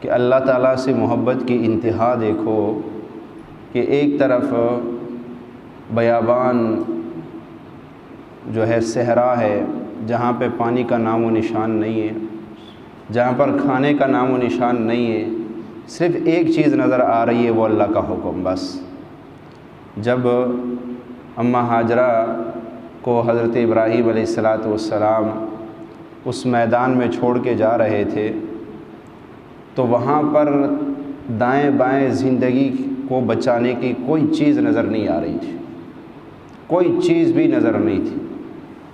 کہ اللہ تعالیٰ سے محبت کی انتہا دیکھو کہ ایک طرف بیابان جو ہے صحرا ہے جہاں پہ پانی کا نام و نشان نہیں ہے، جہاں پر کھانے کا نام و نشان نہیں ہے، صرف ایک چیز نظر آ رہی ہے، وہ اللہ کا حکم بس۔ جب اماں ہاجرہ کو حضرت ابراہیم علیہ السلام اس میدان میں چھوڑ کے جا رہے تھے تو وہاں پر دائیں بائیں زندگی کو بچانے کی کوئی چیز نظر نہیں آ رہی تھی، کوئی چیز بھی نظر نہیں تھی،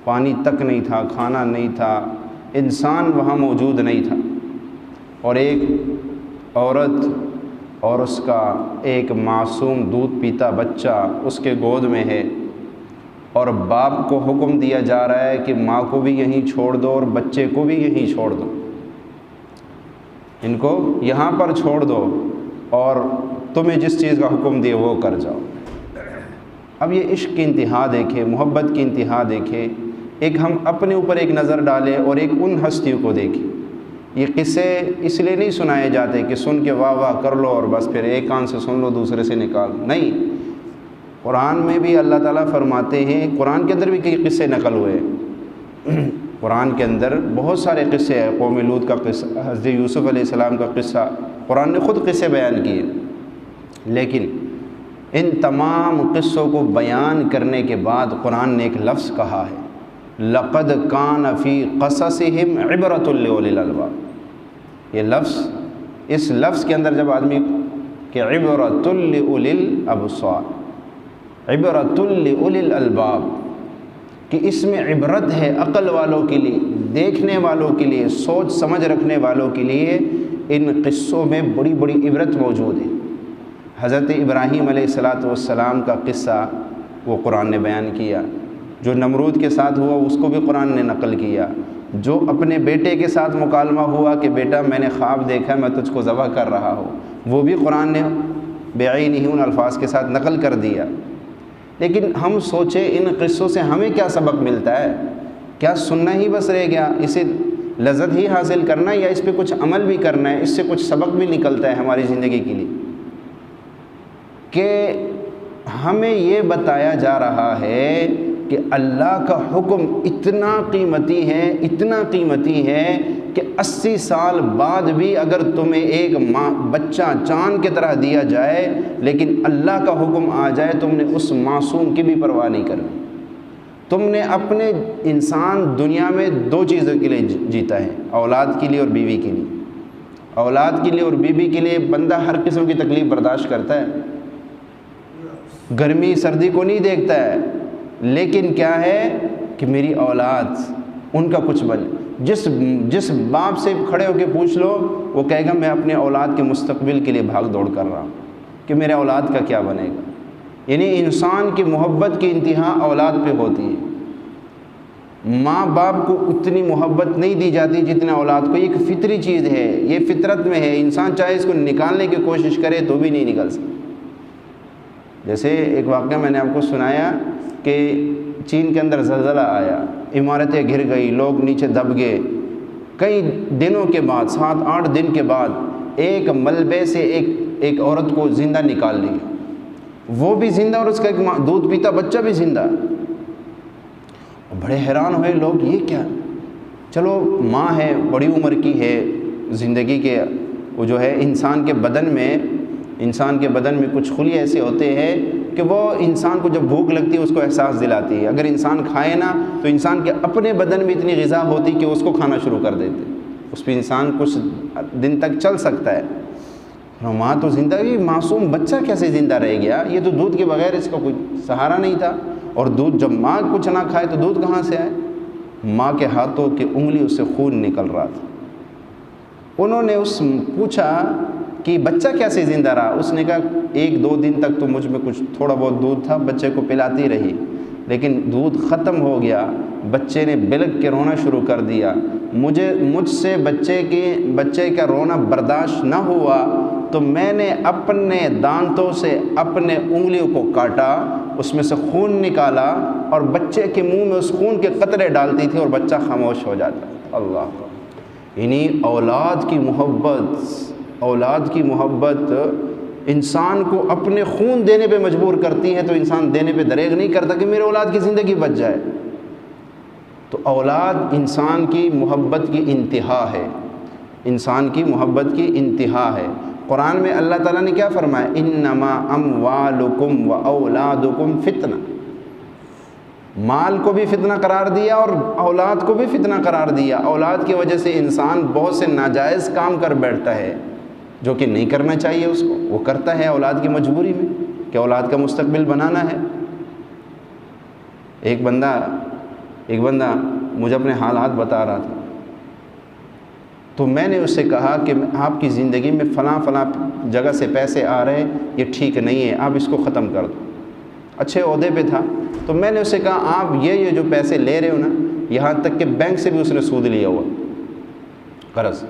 پانی تک نہیں تھا، کھانا نہیں تھا، انسان وہاں موجود نہیں تھا، اور ایک عورت اور اس کا ایک معصوم دودھ پیتا بچہ اس کے گود میں ہے، اور باپ کو حکم دیا جا رہا ہے کہ ماں کو بھی یہیں چھوڑ دو اور بچے کو بھی یہیں چھوڑ دو، ان کو یہاں پر چھوڑ دو اور تمہیں جس چیز کا حکم دیے وہ کر جاؤ۔ اب یہ عشق کی انتہا دیکھے، محبت کی انتہا دیکھے، ایک ہم اپنے اوپر ایک نظر ڈالیں اور ایک ان ہستیوں کو دیکھیں۔ یہ قصے اس لیے نہیں سنائے جاتے کہ سن کے واہ واہ کر لو اور بس پھر ایک کان سے سن لو دوسرے سے نکال، نہیں، قرآن میں بھی اللہ تعالیٰ فرماتے ہیں، قرآن کے اندر بھی کئی قصے نقل ہوئے، قرآن کے اندر بہت سارے قصے ہیں، قوم لوط کا قصہ، حضرت یوسف علیہ السلام کا قصہ، قرآن نے خود قصے بیان کیے، لیکن ان تمام قصوں کو بیان کرنے کے بعد قرآن نے ایک لفظ کہا ہے، لقد کان فی قصصہم عبرۃ لأولی الالباب۔ یہ لفظ، اس لفظ کے اندر جب آدمی کہ عبرۃ لأولی الابصار، عبرۃ لأولی الالباب، کہ اس میں عبرت ہے عقل والوں کے لیے، دیکھنے والوں کے لیے، سوچ سمجھ رکھنے والوں کے لیے، ان قصوں میں بڑی بڑی عبرت موجود ہے۔ حضرت ابراہیم علیہ السلام کا قصہ وہ قرآن نے بیان کیا، جو نمرود کے ساتھ ہوا اس کو بھی قرآن نے نقل کیا، جو اپنے بیٹے کے ساتھ مکالمہ ہوا کہ بیٹا میں نے خواب دیکھا میں تجھ کو ذبح کر رہا ہوں، وہ بھی قرآن نے بعینہ ان الفاظ کے ساتھ نقل کر دیا۔ لیکن ہم سوچیں ان قصوں سے ہمیں کیا سبق ملتا ہے؟ کیا سننا ہی بس رہ گیا، اسے لذت ہی حاصل کرنا ہے یا اس پہ کچھ عمل بھی کرنا ہے، اس سے کچھ سبق بھی نکلتا ہے ہماری زندگی کے لیے؟ کہ ہمیں یہ بتایا جا رہا ہے کہ اللہ کا حکم اتنا قیمتی ہے، اتنا قیمتی ہے کہ 80 سال بعد بھی اگر تمہیں ایک بچہ چاند کی طرح دیا جائے لیکن اللہ کا حکم آ جائے تم نے اس معصوم کی بھی پرواہ نہیں کرنی۔ تم نے اپنے انسان دنیا میں دو چیزوں کے لیے جیتا ہے، اولاد کے لیے اور بیوی کے لیے۔ اولاد کے لیے اور بیوی کے لیے بندہ ہر قسم کی تکلیف برداشت کرتا ہے، گرمی سردی کو نہیں دیکھتا ہے، لیکن کیا ہے کہ میری اولاد ان کا کچھ بنے۔ جس باپ سے کھڑے ہو کے پوچھ لو وہ کہے گا میں اپنے اولاد کے مستقبل کے لیے بھاگ دوڑ کر رہا ہوں کہ میرے اولاد کا کیا بنے گا۔ یعنی انسان کی محبت کی انتہا اولاد پہ ہوتی ہے۔ ماں باپ کو اتنی محبت نہیں دی جاتی جتنا اولاد کو، یہ ایک فطری چیز ہے، یہ فطرت میں ہے، انسان چاہے اس کو نکالنے کی کوشش کرے تو بھی نہیں نکل سکتا۔ جیسے ایک واقعہ میں نے آپ کو سنایا کہ چین کے اندر زلزلہ آیا، عمارتیں گر گئی، لوگ نیچے دب گئے، کئی دنوں کے بعد 7-8 دن کے بعد ایک ملبے سے ایک عورت کو زندہ نکال لی، وہ بھی زندہ اور اس کا ایک دودھ پیتا بچہ بھی زندہ۔ بڑے حیران ہوئے لوگ، یہ کیا؟ چلو ماں ہے، بڑی عمر کی ہے، زندگی کے وہ جو ہے انسان کے بدن میں کچھ خلیے ایسے ہوتے ہیں کہ وہ انسان کو جب بھوک لگتی ہے اس کو احساس دلاتی ہے۔ اگر انسان کھائے نا تو انسان کے اپنے بدن میں اتنی غذا ہوتی کہ اس کو کھانا شروع کر دیتے، اس پہ انسان کچھ دن تک چل سکتا ہے۔ ماں تو زندہ، یہ معصوم بچہ کیسے زندہ رہ گیا؟ یہ تو دودھ کے بغیر اس کا کوئی سہارا نہیں تھا، اور دودھ جب ماں کچھ نہ کھائے تو دودھ کہاں سے آئے؟ ماں کے ہاتھوں کی انگلی اس سے خون نکل رہا تھا۔ انہوں نے پوچھا کہ بچہ کیسے زندہ رہا؟ اس نے کہا 1-2 دن تک تو مجھ میں کچھ تھوڑا بہت دودھ تھا، بچے کو پلاتی رہی، لیکن دودھ ختم ہو گیا، بچے نے بلک کے رونا شروع کر دیا، مجھ سے بچے کا رونا برداشت نہ ہوا تو میں نے اپنے دانتوں سے اپنے انگلیوں کو کاٹا، اس میں سے خون نکالا اور بچے کے منہ میں اس خون کے قطرے ڈالتی تھی اور بچہ خاموش ہو جاتا۔ اللہ، یعنی اولاد کی محبت اولاد کی محبت انسان کو اپنے خون دینے پہ مجبور کرتی ہے، تو انسان دینے پہ دریغ نہیں کرتا کہ میرے اولاد کی زندگی بچ جائے۔ تو اولاد انسان کی محبت کی انتہا ہے، انسان کی محبت کی انتہا ہے۔ قرآن میں اللہ تعالیٰ نے کیا فرمایا؟ انما اموالکم و اولادکم فتنہ، مال کو بھی فتنہ قرار دیا اور اولاد کو بھی فتنہ قرار دیا۔ اولاد کی وجہ سے انسان بہت سے ناجائز کام کر بیٹھتا ہے جو کہ نہیں کرنا چاہیے اس کو، وہ کرتا ہے اولاد کی مجبوری میں کہ اولاد کا مستقبل بنانا ہے۔ ایک بندہ مجھے اپنے حالات بتا رہا تھا، تو میں نے اس سے کہا کہ آپ کی زندگی میں فلاں جگہ سے پیسے آ رہے ہیں، یہ ٹھیک نہیں ہے، آپ اس کو ختم کر دو۔ اچھے عہدے پہ تھا، تو میں نے اس سے کہا آپ یہ جو پیسے لے رہے ہو نا، یہاں تک کہ بینک سے بھی اس نے سود لیا ہوا قرض،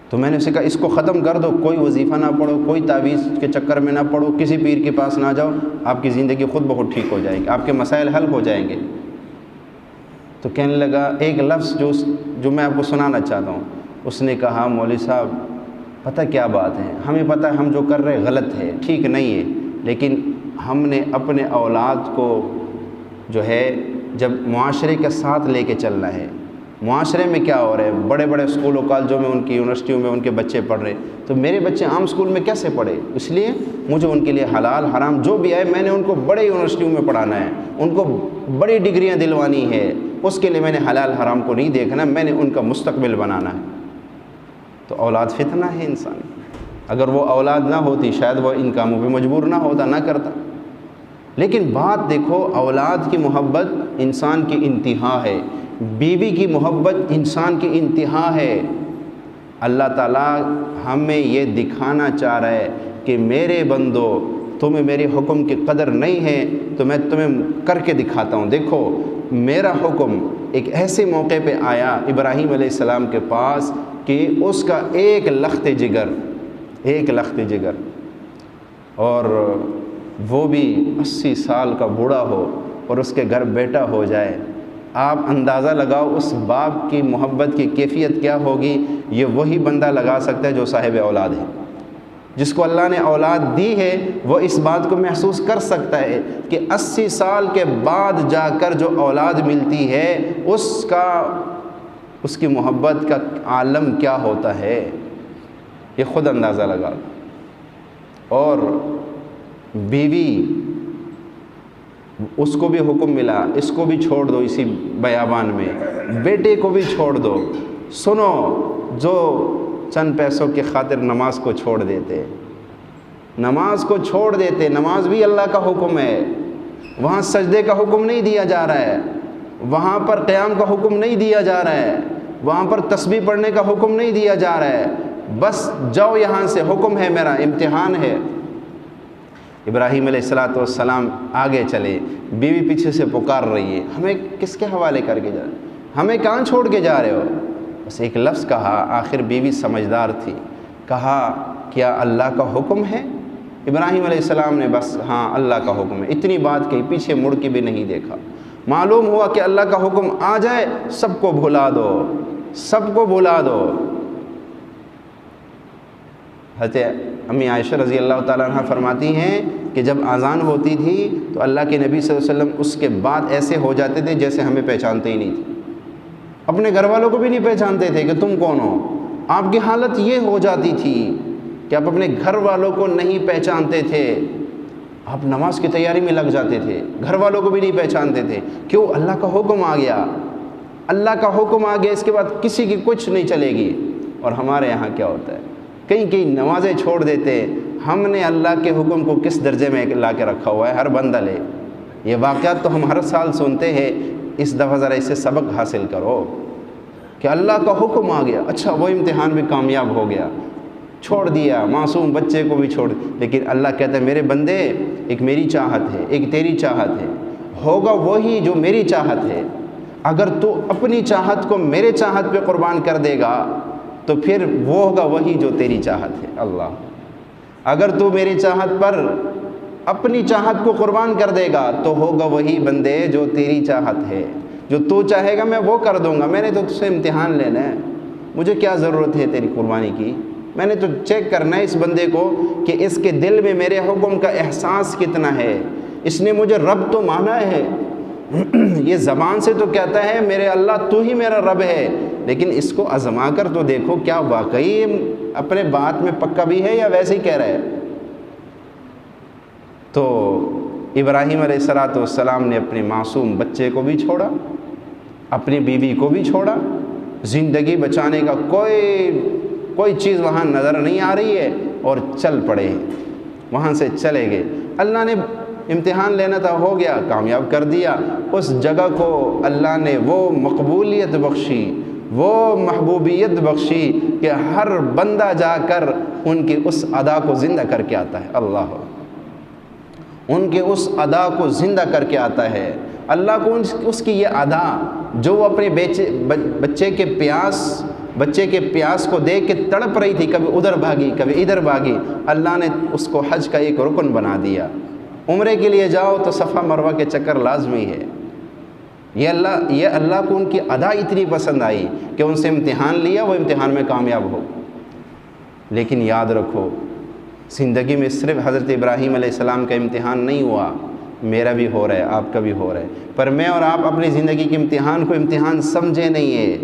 تو میں نے اسے کہا اس کو ختم کر دو، کوئی وظیفہ نہ پڑھو، کوئی تعویذ کے چکر میں نہ پڑھو، کسی پیر کے پاس نہ جاؤ، آپ کی زندگی خود بخود ٹھیک ہو جائے گی، آپ کے مسائل حل ہو جائیں گے۔ تو کہنے لگا ایک لفظ جو میں آپ کو سنانا چاہتا ہوں، اس نے کہا مولوی صاحب پتہ کیا بات ہے، ہمیں پتہ ہے ہم جو کر رہے غلط ہے، ٹھیک نہیں ہے، لیکن ہم نے اپنے اولاد کو جو ہے جب معاشرے کے ساتھ لے کے چلنا ہے۔ معاشرے میں کیا ہو رہا ہے، بڑے بڑے اسکولوں کالجوں میں، ان کی یونیورسٹیوں میں ان کے بچے پڑھ رہے، تو میرے بچے عام اسکول میں کیسے پڑھے؟ اس لیے مجھے ان کے لیے حلال حرام جو بھی آئے میں نے ان کو بڑے یونیورسٹیوں میں پڑھانا ہے، ان کو بڑی ڈگریاں دلوانی ہے، اس کے لیے میں نے حلال حرام کو نہیں دیکھنا، میں نے ان کا مستقبل بنانا ہے۔ تو اولاد فتنہ ہے انسان، اگر وہ اولاد نہ ہوتی شاید وہ ان کاموں پہ مجبور نہ ہوتا، نہ کرتا۔ لیکن بات دیکھو، اولاد کی محبت انسان کی انتہا ہے، بیوی کی محبت انسان کی انتہا ہے۔ اللہ تعالیٰ ہمیں یہ دکھانا چاہ رہا ہے کہ میرے بندو تمہیں میرے حکم کی قدر نہیں ہے تو میں تمہیں کر کے دکھاتا ہوں۔ دیکھو میرا حکم ایک ایسے موقع پہ آیا ابراہیم علیہ السلام کے پاس کہ اس کا ایک لخت جگر اور وہ بھی 80 سال کا بوڑھا ہو اور اس کے گھر بیٹا ہو جائے، آپ اندازہ لگاؤ اس باپ کی محبت کی کیفیت کیا ہوگی۔ یہ وہی بندہ لگا سکتا ہے جو صاحب اولاد ہے، جس کو اللہ نے اولاد دی ہے، وہ اس بات کو محسوس کر سکتا ہے کہ 80 سال کے بعد جا کر جو اولاد ملتی ہے اس کی محبت کا عالم کیا ہوتا ہے، یہ خود اندازہ لگا۔ اور بیوی، اس کو بھی حکم ملا اس کو بھی چھوڑ دو اسی بیابان میں، بیٹے کو بھی چھوڑ دو۔ سنو، جو چند پیسوں کی خاطر نماز کو چھوڑ دیتے، نماز بھی اللہ کا حکم ہے، وہاں سجدے کا حکم نہیں دیا جا رہا ہے، وہاں پر قیام کا حکم نہیں دیا جا رہا ہے، وہاں پر تسبیح پڑھنے کا حکم نہیں دیا جا رہا ہے، بس جاؤ یہاں سے، حکم ہے میرا، امتحان ہے۔ ابراہیم علیہ السلام آگے چلے، بیوی پیچھے سے پکار رہی ہے، ہمیں کس کے حوالے کر کے جا رہے ہو، ہمیں کہاں چھوڑ کے جا رہے ہو؟ بس ایک لفظ کہا، آخر بیوی سمجھدار تھی، کہا کیا اللہ کا حکم ہے؟ ابراہیم علیہ السلام نے بس ہاں اللہ کا حکم ہے، اتنی بات کہی، پیچھے مڑ کے بھی نہیں دیکھا۔ معلوم ہوا کہ اللہ کا حکم آ جائے سب کو بھلا دو۔ حضرت امی عائشہ رضی اللہ تعالیٰ عنہ فرماتی ہیں کہ جب اذان ہوتی تھی تو اللہ کے نبی صلی اللہ علیہ وسلم اس کے بعد ایسے ہو جاتے تھے جیسے ہمیں پہچانتے ہی نہیں تھے، اپنے گھر والوں کو بھی نہیں پہچانتے تھے کہ تم کون ہو۔ آپ کی حالت یہ ہو جاتی تھی کہ آپ اپنے گھر والوں کو نہیں پہچانتے تھے، آپ نماز کی تیاری میں لگ جاتے تھے، گھر والوں کو بھی نہیں پہچانتے تھے۔ کیوں؟ اللہ کا حکم آ گیا، اس کے بعد کسی کی کچھ نہیں چلے گی۔ اور ہمارے یہاں کیا ہوتا ہے، کئی نمازیں چھوڑ دیتے، ہم نے اللہ کے حکم کو کس درجے میں لا کے رکھا ہوا ہے، ہر بندہ لے۔ یہ واقعات تو ہم ہر سال سنتے ہیں، اس دفعہ ذرا اس سے سبق حاصل کرو کہ اللہ کا حکم آ گیا، اچھا وہ امتحان میں کامیاب ہو گیا، چھوڑ دیا، معصوم بچے کو بھی چھوڑ دیا۔ لیکن اللہ کہتا ہے میرے بندے، ایک میری چاہت ہے، ایک تیری چاہت ہے، ہوگا وہی جو میری چاہت ہے۔ اگر تو اپنی چاہت کو میرے چاہت پہ قربان کر دے گا تو پھر وہ ہوگا وہی جو تیری چاہت ہے۔ اللہ، اگر تو میری چاہت پر اپنی چاہت کو قربان کر دے گا تو ہوگا وہی بندے جو تیری چاہت ہے، جو تو چاہے گا میں وہ کر دوں گا، میں نے تو تجھ سے امتحان لینا ہے، مجھے کیا ضرورت ہے تیری قربانی کی، میں نے تو چیک کرنا ہے اس بندے کو کہ اس کے دل میں میرے حکم کا احساس کتنا ہے، اس نے مجھے رب تو مانا ہے، یہ زبان سے تو کہتا ہے میرے اللہ تو ہی میرا رب ہے، لیکن اس کو آزما کر تو دیکھو کیا واقعی اپنے بات میں پکا بھی ہے یا ویسے ہی کہہ رہا ہے۔ تو ابراہیم علیہ السلام نے اپنے معصوم بچے کو بھی چھوڑا، اپنی بیوی کو بھی چھوڑا، زندگی بچانے کا کوئی چیز وہاں نظر نہیں آ رہی ہے، اور چل پڑے، وہاں سے چلے گئے۔ اللہ نے امتحان لینا تھا، ہو گیا، کامیاب کر دیا۔ اس جگہ کو اللہ نے وہ مقبولیت بخشی، وہ محبوبیت بخشی کہ ہر بندہ جا کر ان کی اس ادا کو زندہ کر کے آتا ہے۔ اللہ، ان کے اس ادا کو زندہ کر کے آتا ہے۔ اللہ کو اس کی یہ ادا جو وہ اپنے بچے کے پیاس کو دیکھ کے تڑپ رہی تھی، کبھی ادھر بھاگی کبھی ادھر بھاگی، اللہ نے اس کو حج کا ایک رکن بنا دیا۔ عمرے کے لیے جاؤ تو صفا مروہ کے چکر لازمی ہے۔ یہ اللہ کو ان کی ادا اتنی پسند آئی کہ ان سے امتحان لیا، وہ امتحان میں کامیاب ہو۔ لیکن یاد رکھو، زندگی میں صرف حضرت ابراہیم علیہ السلام کا امتحان نہیں ہوا، میرا بھی ہو رہا ہے، آپ کا بھی ہو رہا ہے، پر میں اور آپ اپنی زندگی کے امتحان کو امتحان سمجھے نہیں ہے۔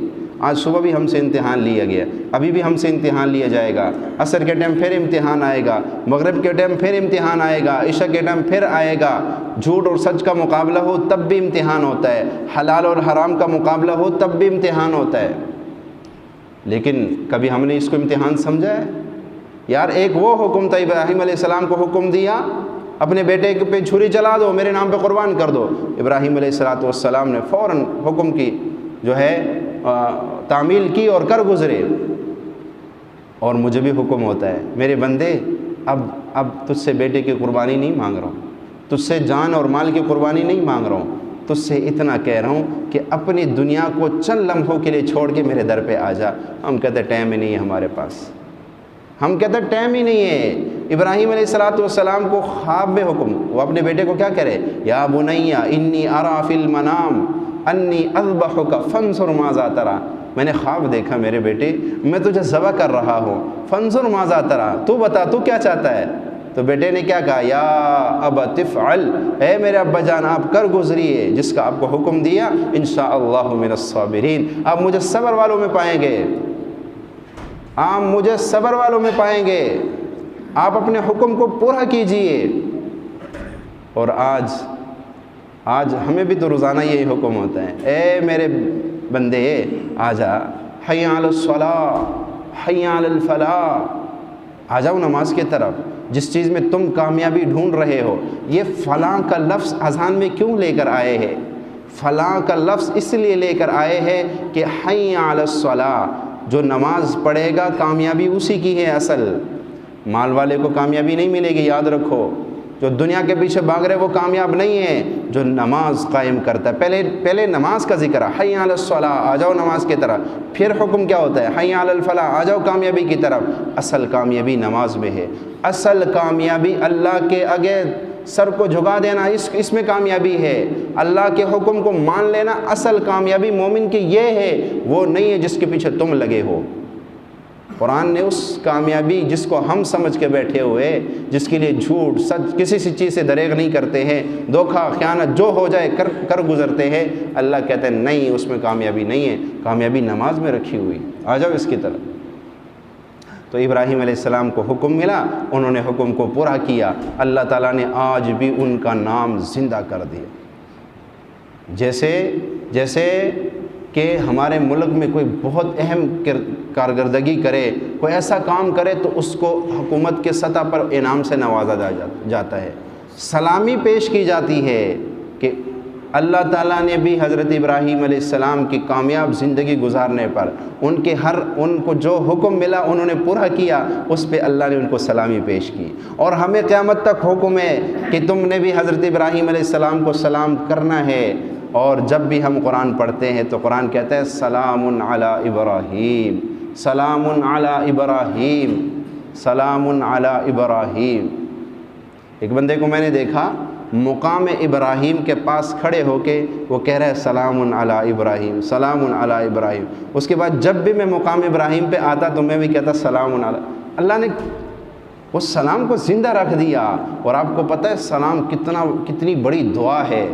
آج صبح بھی ہم سے امتحان لیا گیا، ابھی بھی ہم سے امتحان لیا جائے گا، عصر کے ٹائم پھر امتحان آئے گا، مغرب کے ٹائم پھر امتحان آئے گا، عشاء کے ٹائم پھر آئے گا۔ جھوٹ اور سچ کا مقابلہ ہو تب بھی امتحان ہوتا ہے، حلال اور حرام کا مقابلہ ہو تب بھی امتحان ہوتا ہے۔ لیکن کبھی ہم نے اس کو امتحان سمجھا ہے؟ یار ایک وہ حکم تھا، ابراہیم علیہ السلام کو حکم دیا اپنے بیٹے پہ چھری چلا دو، میرے نام پہ قربان کر دو۔ ابراہیم علیہ السلام نے فوراً حکم کی جو ہے تعمیل کی اور کر گزرے۔ اور مجھے بھی حکم ہوتا ہے، میرے بندے اب تجھ سے بیٹے کی قربانی نہیں مانگ رہا ہوں، تجھ سے جان اور مال کی قربانی نہیں مانگ رہا ہوں، تجھ سے اتنا کہہ رہا ہوں کہ اپنی دنیا کو چند لمحوں کے لیے چھوڑ کے میرے در پہ آ جا۔ ہم کہتے ہیں ٹائم ہی نہیں ہے ہمارے پاس، ہم کہتے ہیں ٹائم ہی نہیں ہے۔ ابراہیم علیہ السلام کو خواب میں حکم، وہ اپنے بیٹے کو کیا کرے؟ یا بنی انی ارا فی المنام انی اذبحک فانظر ماذا تری، میں نے خواب دیکھا میرے بیٹے، میں تجھے ذبح کر رہا ہوں، فانظر ماذا تری، تو بتا تو کیا چاہتا ہے؟ تو بیٹے نے کیا کہا؟ یا ابت افعل، اے میرے ابا جان آپ کر گزریے جس کا آپ کو حکم دیا، انشاءاللہ من الصابرین، آپ مجھے صبر والوں میں پائیں گے، آپ مجھے صبر والوں میں پائیں گے، آپ اپنے حکم کو پورا کیجئے۔ اور آج ہمیں بھی تو روزانہ یہی حکم ہوتا ہے، اے میرے بندے آ جا، حی علی الصلاۃ حی علی الفلاح، آ جاؤ نماز کی طرف، جس چیز میں تم کامیابی ڈھونڈ رہے ہو۔ یہ فلاں کا لفظ اذان میں کیوں لے کر آئے ہیں؟ فلاں کا لفظ اس لیے لے کر آئے ہیں کہ حی علی الصلاۃ، جو نماز پڑھے گا کامیابی اسی کی ہے اصل، مال والے کو کامیابی نہیں ملے گی، یاد رکھو۔ جو دنیا کے پیچھے بھاگ رہے وہ کامیاب نہیں ہے، جو نماز قائم کرتا ہے۔ پہلے نماز کا ذکر ہے، حی علی الصلاۃ، آ جاؤ نماز کی طرف، پھر حکم کیا ہوتا ہے؟ حی علی الفلاح، آ جاؤ کامیابی کی طرف۔ اصل کامیابی نماز میں ہے، اصل کامیابی اللہ کے آگے سر کو جھکا دینا، اس میں کامیابی ہے۔ اللہ کے حکم کو مان لینا، اصل کامیابی مومن کی یہ ہے، وہ نہیں ہے جس کے پیچھے تم لگے ہو۔ قرآن نے اس کامیابی جس کو ہم سمجھ کے بیٹھے ہوئے، جس کے لیے جھوٹ سچ کسی سی چیز سے دریغ نہیں کرتے ہیں، دھوکہ خیانت جو ہو جائے کر گزرتے ہیں، اللہ کہتے ہیں نہیں، اس میں کامیابی نہیں ہے، کامیابی نماز میں رکھی ہوئی، آ جاؤ اس کی طرف۔ تو ابراہیم علیہ السلام کو حکم ملا، انہوں نے حکم کو پورا کیا، اللہ تعالیٰ نے آج بھی ان کا نام زندہ کر دیا۔ جیسے کہ ہمارے ملک میں کوئی بہت اہم کارکردگی کرے، کوئی ایسا کام کرے تو اس کو حکومت کے سطح پر انعام سے نوازا جاتا ہے، سلامی پیش کی جاتی ہے کہ اللہ تعالیٰ نے بھی حضرت ابراہیم علیہ السلام کی کامیاب زندگی گزارنے پر ان کو جو حکم ملا انہوں نے پورا کیا، اس پہ اللہ نے ان کو سلامی پیش کی۔ اور ہمیں قیامت تک حکم ہے کہ تم نے بھی حضرت ابراہیم علیہ السلام کو سلام کرنا ہے۔ اور جب بھی ہم قرآن پڑھتے ہیں تو قرآن کہتا ہے سلام علی ابراہیم، سلام علی ابراہیم، سلام علی ابراہیم۔ ایک بندے کو میں نے دیکھا مقام ابراہیم کے پاس کھڑے ہو کے وہ کہہ رہا ہے سلام علی ابراہیم، سلام علی ابراہیم۔ اس کے بعد جب بھی میں مقام ابراہیم پہ آتا تو میں بھی کہتا سلام علی، اللہ نے اس سلام کو زندہ رکھ دیا۔ اور آپ کو پتہ ہے سلام کتنی بڑی دعا ہے،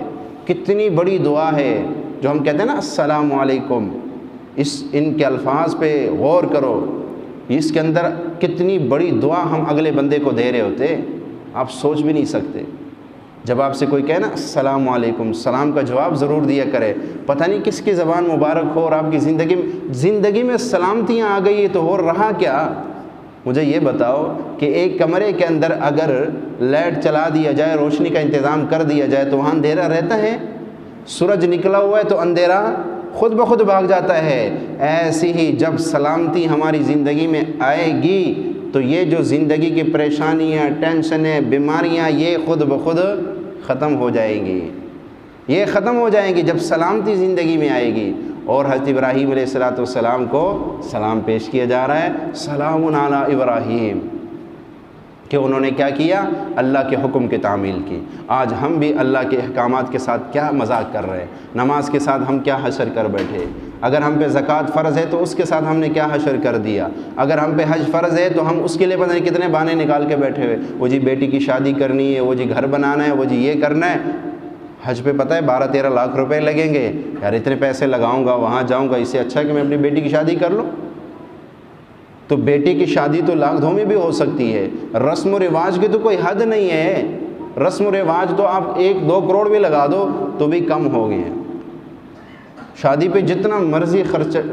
کتنی بڑی دعا ہے جو ہم کہتے ہیں نا السلام علیکم، ان کے الفاظ پہ غور کرو، اس کے اندر کتنی بڑی دعا ہم اگلے بندے کو دے رہے ہوتے، آپ سوچ بھی نہیں سکتے۔ جب آپ سے کوئی کہے نا السلام علیکم، سلام کا جواب ضرور دیا کرے۔ پتہ نہیں کس کی زبان مبارک ہو اور آپ کی زندگی میں سلامتیاں آ گئی تو ہو رہا کیا؟ مجھے یہ بتاؤ کہ ایک کمرے کے اندر اگر لائٹ چلا دیا جائے، روشنی کا انتظام کر دیا جائے تو وہاں اندھیرا رہتا ہے؟ سورج نکلا ہوا ہے تو اندھیرا خود بخود بھاگ جاتا ہے۔ ایسی ہی جب سلامتی ہماری زندگی میں آئے گی تو یہ جو زندگی کی پریشانیاں، ٹینشنیں، بیماریاں، یہ خود بخود ختم ہو جائیں گی، یہ ختم ہو جائیں گی جب سلامتی زندگی میں آئے گی۔ اور حضرت ابراہیم علیہ السلام کو سلام پیش کیا جا رہا ہے، سلام علی ابراہیم، کہ انہوں نے کیا کیا؟ اللہ کے حکم کی تعمیل کی۔ آج ہم بھی اللہ کے احکامات کے ساتھ کیا مذاق کر رہے ہیں، نماز کے ساتھ ہم کیا حشر کر بیٹھے، اگر ہم پہ زکوٰۃ فرض ہے تو اس کے ساتھ ہم نے کیا حشر کر دیا، اگر ہم پہ حج فرض ہے تو ہم اس کے لیے پتہ نہیں کتنے بہانے نکال کے بیٹھے ہوئے، وہ جی بیٹی کی شادی کرنی ہے، وہ جی گھر بنانا ہے، وہ جی یہ کرنا ہے۔ حج پہ پتہ ہے 12-13 لاکھ روپے لگیں گے، یار اتنے پیسے لگاؤں گا، وہاں جاؤں گا، اس سے اچھا کہ میں اپنی بیٹی کی شادی کر لوں۔ تو بیٹی کی شادی تو لاکھ دھوں میں بھی ہو سکتی ہے، رسم و رواج کی تو کوئی حد نہیں ہے، رسم و رواج تو آپ 1-2 کروڑ بھی لگا دو تو بھی کم ہو گئے ہیں۔ شادی پہ جتنا مرضی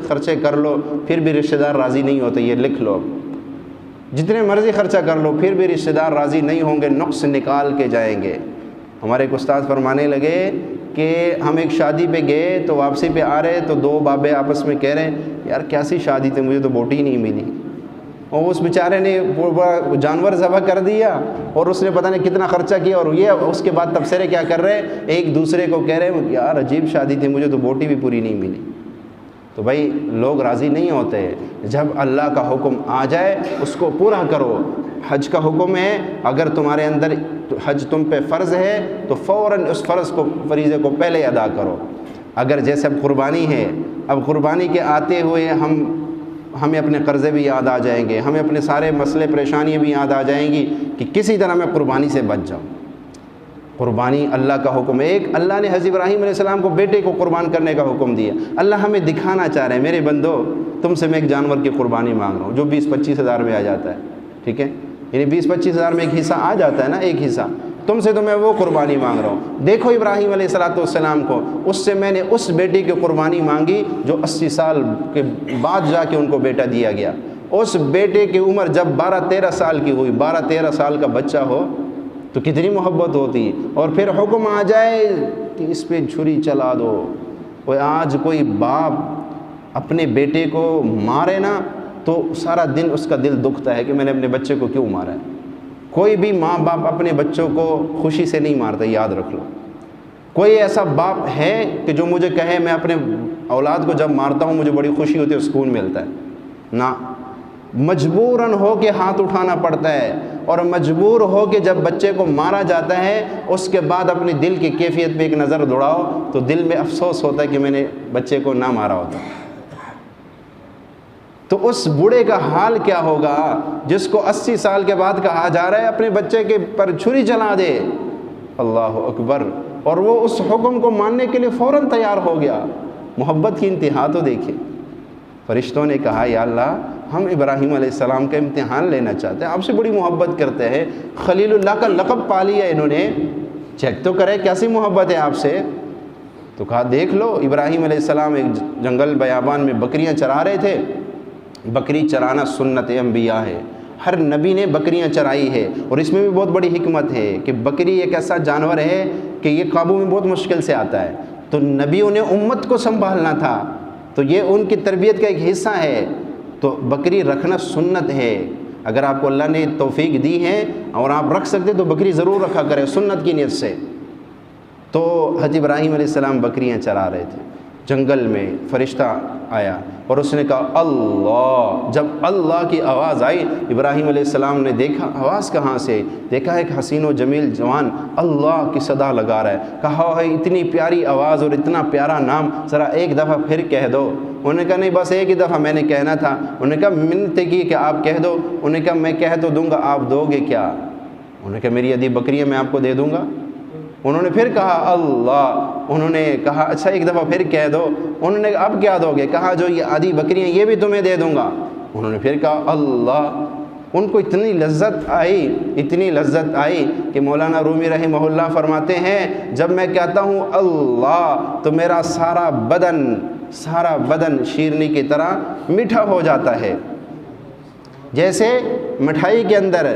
خرچے کر لو پھر بھی رشتہ دار راضی نہیں ہوتے، یہ لکھ لو، جتنے مرضی خرچہ کر لو پھر بھی رشتہ دار راضی نہیں ہوں گے، نقص نکال کے جائیں گے۔ ہمارے ایک استاد فرمانے لگے کہ ہم ایک شادی پہ گئے تو واپسی پہ آ رہے تو 2 بابے آپس میں کہہ رہے ہیں یار کیسی شادی تھی، مجھے تو بوٹی ہی نہیں ملی، اور اس بیچارے نے جانور ذبح کر دیا اور اس نے پتہ نہیں کتنا خرچہ کیا، اور یہ اس کے بعد تبصرے کیا کر رہے ہیں، ایک دوسرے کو کہہ رہے ہیں یار عجیب شادی تھی، مجھے تو بوٹی بھی پوری نہیں ملی۔ تو بھائی لوگ راضی نہیں ہوتے، جب اللہ کا حکم آ جائے اس کو پورا کرو۔ حج کا حکم ہے، اگر تمہارے اندر حج تم پہ فرض ہے تو فوراً اس فریضے کو پہلے ادا کرو۔ اگر جیسے اب قربانی ہے، اب قربانی کے آتے ہوئے ہمیں اپنے قرضے بھی یاد آ جائیں گے، ہمیں اپنے سارے مسئلے پریشانیاں بھی یاد آ جائیں گی کہ کسی طرح میں قربانی سے بچ جاؤں۔ قربانی اللہ کا حکم ہے، ایک اللہ نے حضرت ابراہیم علیہ السلام کو بیٹے کو قربان کرنے کا حکم دیا۔ اللہ ہمیں دکھانا چاہ رہے ہیں میرے بندو تم سے میں ایک جانور کی قربانی مانگ رہا ہوں جو 20-25 ہزار میں آ جاتا ہے، ٹھیک ہے، یعنی 20-25 ہزار میں ایک حصہ آ جاتا ہے نا، ایک حصہ تم سے تو میں وہ قربانی مانگ رہا ہوں۔ دیکھو ابراہیم علیہ السلام کو، اس سے میں نے اس بیٹی کی قربانی مانگی جو 80 سال کے بعد جا کے ان کو بیٹا دیا گیا۔ اس بیٹے کی عمر جب 12-13 سال کی ہوئی، 12-13 سال کا بچہ ہو تو کتنی محبت ہوتی، اور پھر حکم آ جائے کہ اس پہ چھری چلا دو۔ آج کوئی باپ اپنے بیٹے کو مارے نا تو سارا دن اس کا دل دکھتا ہے کہ میں نے اپنے بچے کو کیوں مارا ہے۔ کوئی بھی ماں باپ اپنے بچوں کو خوشی سے نہیں مارتا، یاد رکھ لو۔ کوئی ایسا باپ ہے کہ جو مجھے کہے میں اپنے اولاد کو جب مارتا ہوں مجھے بڑی خوشی ہوتی ہے، سکون ملتا ہے؟ نہ، مجبوراً ہو کے ہاتھ اٹھانا پڑتا ہے، اور مجبور ہو کے جب بچے کو مارا جاتا ہے اس کے بعد اپنے دل کی کیفیت پہ ایک نظر دوڑاؤ تو دل میں افسوس ہوتا ہے کہ میں نے بچے کو نہ مارا ہوتا۔ تو اس بوڑھے کا حال کیا ہوگا جس کو 80 سال کے بعد کہا جا رہا ہے اپنے بچے کے پر چھری چلا دے، اللہ اکبر، اور وہ اس حکم کو ماننے کے لیے فوراً تیار ہو گیا۔ محبت کی انتہا تو دیکھیں۔ فرشتوں نے کہا یا اللہ ہم ابراہیم علیہ السلام کا امتحان لینا چاہتے ہیں، آپ سے بڑی محبت کرتے ہیں، خلیل اللہ کا لقب پا لیا انہوں نے، چیک تو کرے کیسی محبت ہے آپ سے۔ تو کہا دیکھ لو، ابراہیم علیہ السلام ایک جنگل بیابان میں بکریاں چرا رہے تھے۔ بکری چرانا سنت انبیاء ہے، ہر نبی نے بکریاں چرائی ہے، اور اس میں بھی بہت بڑی حکمت ہے کہ بکری ایک ایسا جانور ہے کہ یہ قابو میں بہت مشکل سے آتا ہے، تو نبیوں نے امت کو سنبھالنا تھا، تو یہ ان کی تربیت کا ایک حصہ ہے، تو بکری رکھنا سنت ہے۔ اگر آپ کو اللہ نے توفیق دی ہے اور آپ رکھ سکتے تو بکری ضرور رکھا کریں سنت کی نیت سے۔ تو حضرت ابراہیم علیہ السلام بکریاں چرا رہے تھے، جنگل میں فرشتہ آیا اور اس نے کہا اللہ۔ جب اللہ کی آواز آئی ابراہیم علیہ السلام نے دیکھا آواز کہاں سے، دیکھا ایک حسین و جمیل جوان اللہ کی صدا لگا رہا ہے، کہا ہے اتنی پیاری آواز اور اتنا پیارا نام، ذرا ایک دفعہ پھر کہہ دو۔ انہوں نے کہا نہیں بس ایک ہی دفعہ میں نے کہنا تھا. انہوں نے کہا منت کی کہ آپ کہہ دو. انہوں نے کہا میں کہہ تو دوں گا, آپ دو گے کیا؟ انہوں نے کہا میری آدھی بکریاں میں آپ کو دے دوں گا. انہوں نے پھر کہا اللہ. انہوں نے کہا اچھا ایک دفعہ پھر کہہ دو. انہوں نے کہا اب کیا دو گے؟ کہا جو یہ آدھی بکریاں یہ بھی تمہیں دے دوں گا. انہوں نے پھر کہا اللہ. ان کو اتنی لذت آئی کہ مولانا رومی رحمہ اللہ فرماتے ہیں جب میں کہتا ہوں اللہ تو میرا سارا بدن شیرنی کی طرح میٹھا ہو جاتا ہے. جیسے مٹھائی کے اندر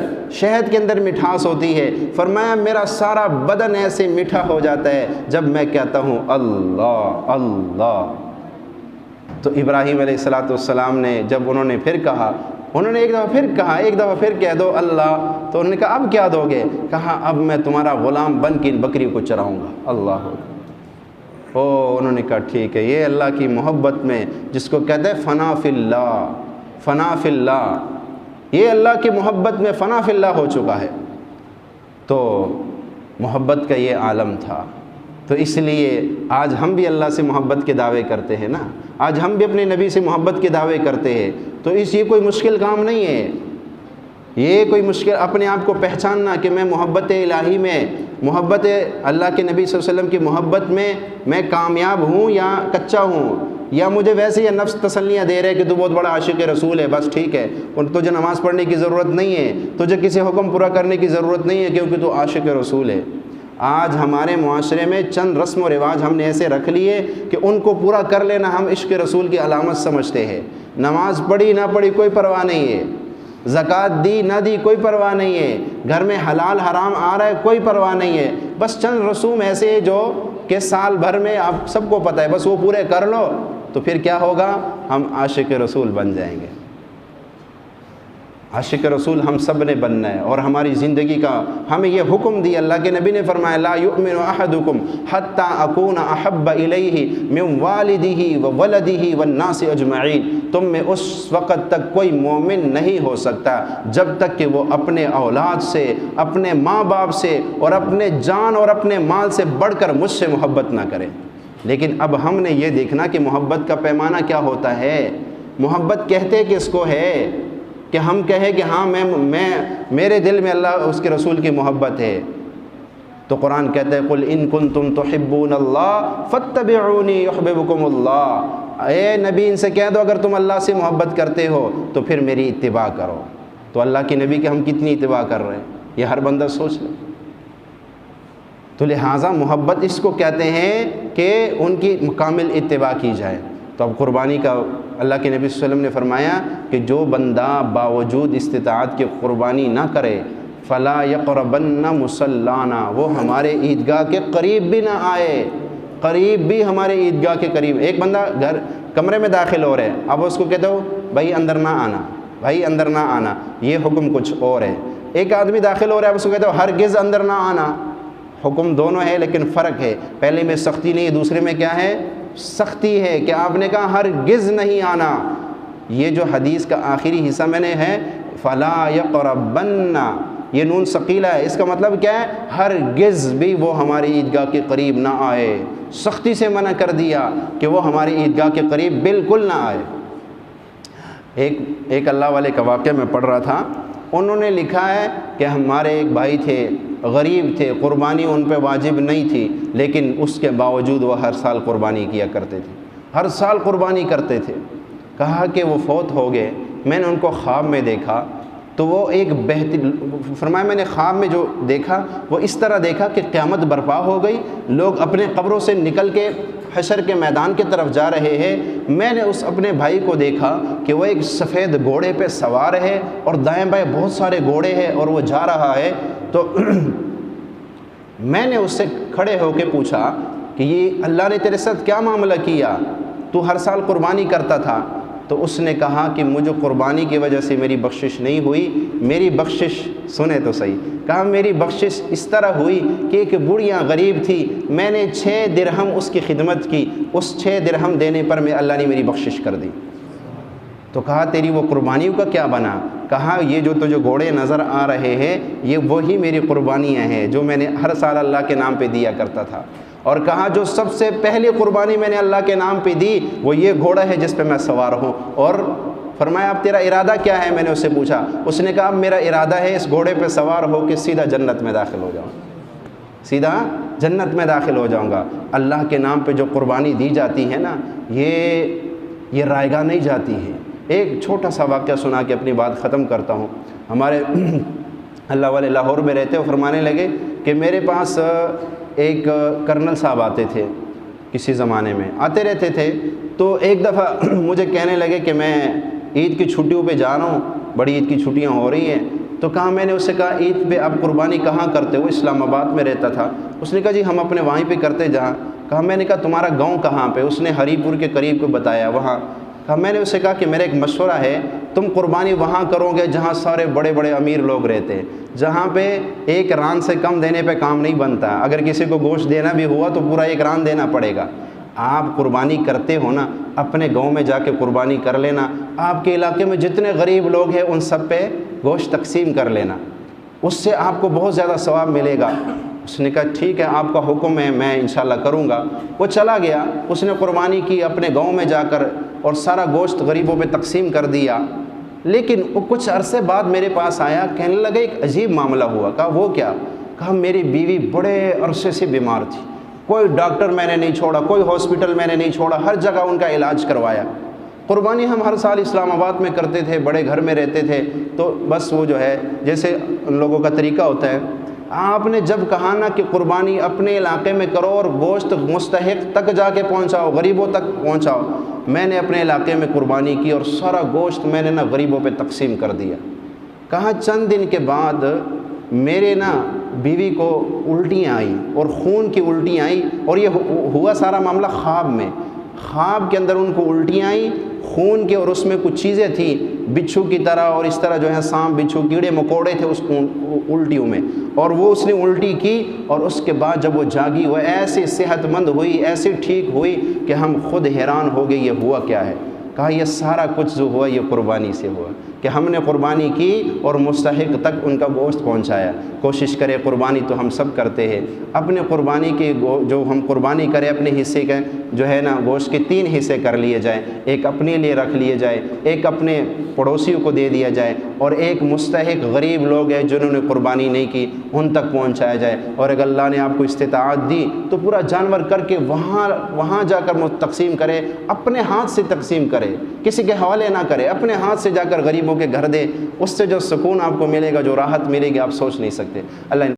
شہد کے اندر مٹھاس ہوتی ہے, فرمایا میرا سارا بدن ایسے میٹھا ہو جاتا ہے جب میں کہتا ہوں اللہ اللہ. تو ابراہیم علیہ السلام نے جب انہوں نے پھر کہا, انہوں نے ایک دفعہ پھر کہہ دو اللہ. تو انہوں نے کہا اب کیا دو گے؟ کہا اب میں تمہارا غلام بن کے ان بکری کو چراؤں گا. اللہ انہوں نے کہا ٹھیک ہے. یہ اللہ کی محبت میں جس کو کہتے ہیں فنا فی اللہ, یہ اللہ کی محبت میں فنا فی اللہ ہو چکا ہے. تو محبت کا یہ عالم تھا. تو اس لیے آج ہم بھی اللہ سے محبت کے دعوے کرتے ہیں نا, آج ہم بھی اپنے نبی سے محبت کے دعوے کرتے ہیں. تو یہ کوئی مشکل کام نہیں ہے. یہ کوئی مشکل اپنے آپ کو پہچاننا کہ میں محبت الہی میں, محبت اللہ کے نبی صلی اللہ علیہ وسلم کی محبت میں کامیاب ہوں یا کچا ہوں, یا مجھے ویسے یہ نفس تسلیاں دے رہے کہ تو بہت بڑا عاشق رسول ہے, بس ٹھیک ہے, اور تجھے نماز پڑھنے کی ضرورت نہیں ہے, تجھے کسی حکم پورا کرنے کی ضرورت نہیں ہے کیونکہ تو عاشق رسول ہے. آج ہمارے معاشرے میں چند رسم و رواج ہم نے ایسے رکھ لیے کہ ان کو پورا کر لینا ہم عشق رسول کی علامت سمجھتے ہیں. نماز پڑھی نہ پڑھی کوئی پرواہ نہیں ہے, زکوٰۃ دی نہ دی کوئی پرواہ نہیں ہے, گھر میں حلال حرام آ رہا ہے کوئی پرواہ نہیں ہے. بس چند رسوم ایسے جو کہ سال بھر میں آپ سب کو پتہ ہے, بس وہ پورے کر لو تو پھر کیا ہوگا, ہم عاشق رسول بن جائیں گے. عاشق رسول ہم سب نے بننا ہے, اور ہماری زندگی کا ہمیں یہ حکم دیا. اللہ کے نبی نے فرمایا لا یؤمن احدکم حتی اکون احب الیہ من والدہ وولدہ والناس اجمعین. تم میں اس وقت تک کوئی مومن نہیں ہو سکتا جب تک کہ وہ اپنے اولاد سے, اپنے ماں باپ سے اور اپنے جان اور اپنے مال سے بڑھ کر مجھ سے محبت نہ کرے. لیکن اب ہم نے یہ دیکھنا کہ محبت کا پیمانہ کیا ہوتا ہے. محبت کہتے کس کو ہے کہ ہم کہیں کہ ہاں میں میرے دل میں اللہ اس کے رسول کی محبت ہے. تو قرآن کہتا ہے قل ان کنتم تحبون اللہ فاتبعونی یحببکم اللہ. اے نبی ان سے کہہ دو اگر تم اللہ سے محبت کرتے ہو تو پھر میری اتباع کرو. تو اللہ کے نبی کی ہم کتنی اتباع کر رہے ہیں یہ ہر بندہ سوچ لے. تو لہٰذا محبت اس کو کہتے ہیں کہ ان کی مکمل اتباع کی جائے. تو اب قربانی کا اللہ کے نبی صلی اللہ علیہ وسلم نے فرمایا کہ جو بندہ باوجود استطاعت کے قربانی نہ کرے فلا یقربن مصلانا, وہ ہمارے عیدگاہ کے قریب بھی نہ آئے, قریب بھی ہمارے عیدگاہ کے قریب. ایک بندہ کمرے میں داخل ہو رہا ہے, اب اس کو کہتے ہو بھائی اندر نہ آنا, بھائی اندر نہ آنا, یہ حکم کچھ اور ہے. ایک آدمی داخل ہو رہا ہے, اب اس کو کہتے ہو ہرگز اندر نہ آنا. حکم دونوں ہے لیکن فرق ہے. پہلے میں سختی نہیں, دوسرے میں کیا ہے, سختی ہے کہ آپ نے کہا ہرگز نہیں آنا. یہ جو حدیث کا آخری حصہ میں نے ہے فلا یقربن, یہ نون ثقیلہ ہے, اس کا مطلب کیا ہے, ہرگز بھی وہ ہماری عیدگاہ کے قریب نہ آئے. سختی سے منع کر دیا کہ وہ ہماری عیدگاہ کے قریب بالکل نہ آئے. ایک اللہ والے کا واقعہ میں پڑھ رہا تھا, انہوں نے لکھا ہے کہ ہمارے ایک بھائی تھے, غریب تھے, قربانی ان پہ واجب نہیں تھی, لیکن اس کے باوجود وہ ہر سال قربانی کیا کرتے تھے, ہر سال قربانی کرتے تھے. کہا کہ وہ فوت ہو گئے, میں نے ان کو خواب میں دیکھا تو وہ ایک فرمایا میں نے خواب میں جو دیکھا وہ اس طرح دیکھا کہ قیامت برپا ہو گئی, لوگ اپنے قبروں سے نکل کے حشر کے میدان کی طرف جا رہے ہیں. میں نے اس اپنے بھائی کو دیکھا کہ وہ ایک سفید گھوڑے پہ سوار ہے اور دائیں بائیں بہت سارے گھوڑے ہیں اور وہ جا رہا ہے. تو میں نے اس سے کھڑے ہو کے پوچھا کہ یہ اللہ نے تیرے ساتھ کیا معاملہ کیا, تو ہر سال قربانی کرتا تھا. تو اس نے کہا کہ مجھے قربانی کی وجہ سے میری بخشش نہیں ہوئی, میری بخشش سنے تو صحیح, کہا میری بخشش اس طرح ہوئی کہ ایک بڑھیا غریب تھی, میں نے 6 درہم اس کی خدمت کی, اس 6 درہم دینے پر میں اللہ نے میری بخشش کر دی. تو کہا تیری وہ قربانیوں کا کیا بنا؟ کہا یہ جو تجھے گھوڑے نظر آ رہے ہیں یہ وہی میری قربانیاں ہیں جو میں نے ہر سال اللہ کے نام پہ دیا کرتا تھا۔ اور کہا جو سب سے پہلی قربانی میں نے اللہ کے نام پہ دی وہ یہ گھوڑا ہے جس پہ میں سوار ہوں۔ اور فرمایا اب تیرا ارادہ کیا ہے؟ میں نے اس سے پوچھا، اس نے کہا اب میرا ارادہ ہے اس گھوڑے پہ سوار ہو کے سیدھا جنت میں داخل ہو جاؤں، سیدھا جنت میں داخل ہو جاؤں گا۔ اللہ کے نام پہ جو قربانی دی جاتی ہے نا یہ رائے گاہ نہیں جاتی ہے۔ ایک چھوٹا سا واقعہ سنا کے اپنی بات ختم کرتا ہوں۔ ہمارے اللہ والے لاہور میں رہتے، وہ فرمانے لگے کہ میرے پاس ایک کرنل صاحب آتے تھے، کسی زمانے میں آتے رہتے تھے، تو ایک دفعہ مجھے کہنے لگے کہ میں عید کی چھٹیوں پہ جا رہا ہوں، بڑی عید کی چھٹیاں ہو رہی ہیں۔ تو کہا میں نے اس سے کہا عید پہ آپ قربانی کہاں کرتے ہو؟ اسلام آباد میں رہتا تھا۔ اس نے کہا جی ہم اپنے وہیں پہ کرتے جہاں۔ کہا میں نے کہا تمہارا گاؤں کہاں پہ؟ اس نے ہری پور کے قریب کو بتایا وہاں۔ کہا میں نے اسے کہا کہ میرا ایک مشورہ ہے، تم قربانی وہاں کرو گے جہاں سارے بڑے بڑے امیر لوگ رہتے ہیں، جہاں پہ ایک ران سے کم دینے پہ کام نہیں بنتا، اگر کسی کو گوشت دینا بھی ہوا تو پورا ایک ران دینا پڑے گا۔ آپ قربانی کرتے ہو نا، اپنے گاؤں میں جا کے قربانی کر لینا، آپ کے علاقے میں جتنے غریب لوگ ہیں ان سب پہ گوشت تقسیم کر لینا، اس سے آپ کو بہت زیادہ ثواب ملے گا۔ اس نے کہا ٹھیک ہے آپ کا حکم ہے، میں انشاءاللہ کروں گا۔ وہ چلا گیا، اس نے قربانی کی اپنے گاؤں میں جا کر اور سارا گوشت غریبوں پہ تقسیم کر دیا۔ لیکن وہ کچھ عرصے بعد میرے پاس آیا، کہنے لگا ایک عجیب معاملہ ہوا۔ کہا وہ کیا؟ کہا میری بیوی بڑے عرصے سے بیمار تھی، کوئی ڈاکٹر میں نے نہیں چھوڑا، کوئی ہاسپٹل میں نے نہیں چھوڑا، ہر جگہ ان کا علاج کروایا۔ قربانی ہم ہر سال اسلام آباد میں کرتے تھے، بڑے گھر میں رہتے تھے، تو بس وہ جو ہے جیسے ان لوگوں کا طریقہ ہوتا ہے۔ آپ نے جب کہا نا کہ قربانی اپنے علاقے میں کرو اور گوشت مستحق تک جا کے پہنچاؤ، غریبوں تک پہنچاؤ، میں نے اپنے علاقے میں قربانی کی اور سارا گوشت میں نے نا غریبوں پہ تقسیم کر دیا۔ کہا چند دن کے بعد میرے نا بیوی کو الٹیاں آئیں اور خون کی الٹیاں آئیں، اور یہ ہوا سارا معاملہ خواب میں۔ خواب کے اندر ان کو الٹیاں آئیں خون کے، اور اس میں کچھ چیزیں تھیں بچھو کی طرح، اور اس طرح جو ہے سانپ بچھو کیڑے مکوڑے تھے اس الٹیوں میں، اور وہ اس نے الٹی کی، اور اس کے بعد جب وہ جاگی وہ ایسی صحت مند ہوئی، ایسی ٹھیک ہوئی کہ ہم خود حیران ہو گئے یہ ہوا کیا ہے۔ کہا یہ سارا کچھ جو ہوا یہ قربانی سے ہوا کہ ہم نے قربانی کی اور مستحق تک ان کا گوشت پہنچایا۔ کوشش کرے، قربانی تو ہم سب کرتے ہیں، اپنے قربانی کے جو ہم قربانی کریں اپنے حصے کے جو ہے نا گوشت کے 3 حصے کر لیے جائیں، ایک اپنے لیے رکھ لیے جائے، ایک اپنے پڑوسیوں کو دے دیا جائے، اور ایک مستحق غریب لوگ ہیں جنہوں نے قربانی نہیں کی ان تک پہنچایا جائے۔ اور اگر اللہ نے آپ کو استطاعت دی تو پورا جانور کر کے وہاں جا کر تقسیم کرے، اپنے ہاتھ سے تقسیم کرے، کسی کے حوالے نہ کرے، اپنے ہاتھ سے جا کر غریبوں کے گھر دے، اس سے جو سکون آپ کو ملے گا، جو راحت ملے گی آپ سوچ نہیں سکتے۔ اللہ